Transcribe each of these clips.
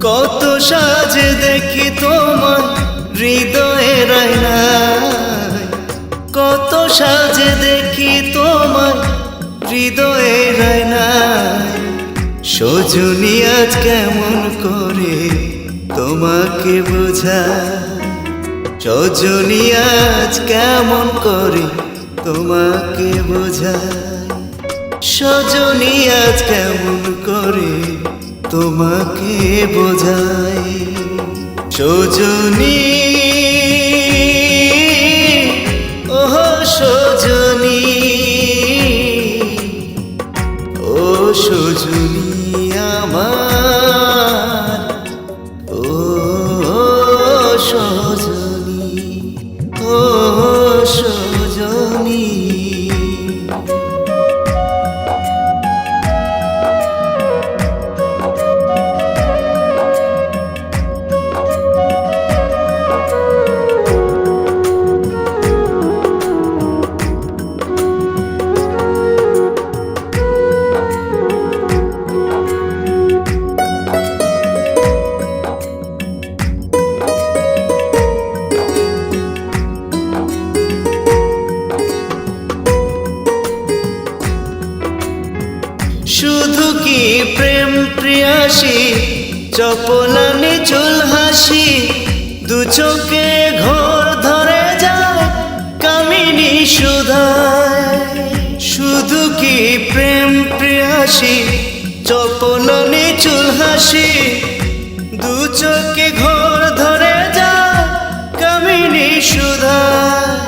কত সাজে দেখি তোমার হৃদয়ের আয়নায়, কত সাজে দেখি তোমার হৃদয়ের আয়নায়। সজনী আজ কেমন করে তোমাকে বোঝাই, সজনী আজ কেমন করে তোমাকে বোঝাই, সজনী আজ কেমন করে তোমাকে বোঝাই। সজনী ওহ সজনী, ও সজনী আমার, ও সজনী, ও সজনী। শুধু কি প্রেম প্রিয়াসী, চপলানি চুল হাসি, দু চোখে ঘোর ধরে যায় কামিনী সুধায়। শুধু কি প্রেম প্রিয়াসী, চপলানি চুল হাসি, দু চোখে ঘোর ধরে যায় কামিনী সুধায়।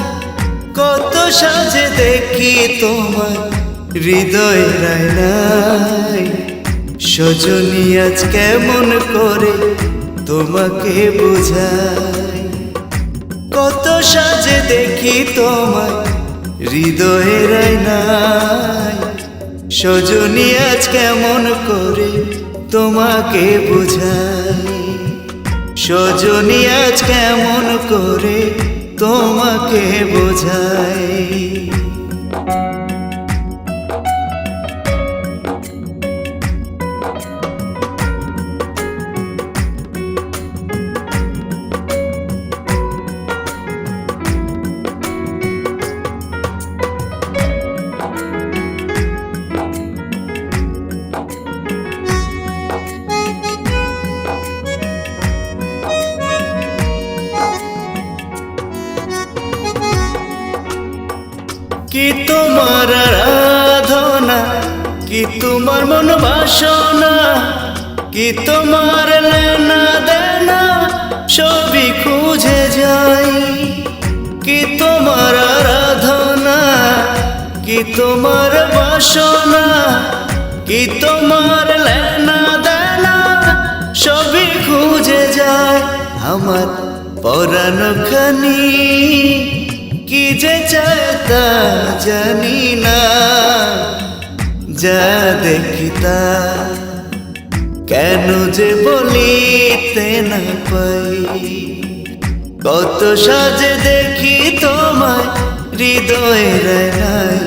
কত সাজে দেখি তোমার হৃদয়ের আয়নায়, সজনী আজ কেমন করে তোমাকে বোঝাই। কত সাজে দেখি তোমার হৃদয়ের আয়নায়, সজনী আজ কেমন করে তোমাকে বোঝাই, সজনী আজ কেমন করে তোমাকে বোঝাই। কি তোমার আরাধনা, কি তোমার মন বাসনা, কি তোমার লেনা দেনা সবই খুঁজে যাই। কি তোমার আরাধনা, কি তোমার বাসনা, কি তোমার লেনা দেনা সবই খুঁজে যায়। আমার পরাণখানি কি যে চায় তা জানি না, যা দেখি তা কেন যে বলিতে না পাই। কত সাজে দেখি তোমায় হৃদয়ের আয়নায়,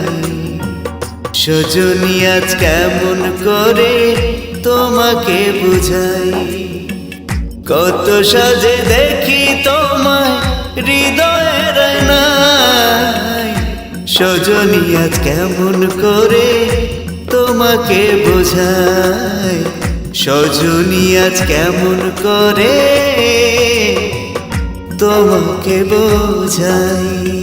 সজনী আজ কেমন করে তোমাকে বুঝাই। কত সাজে দেখি তোমায় হৃদয়ের আয়নায়, সজনী আজ কেমন করে তোমাকে বোঝাই, সজনী আজ কেমন করে তোমাকে বোঝাই।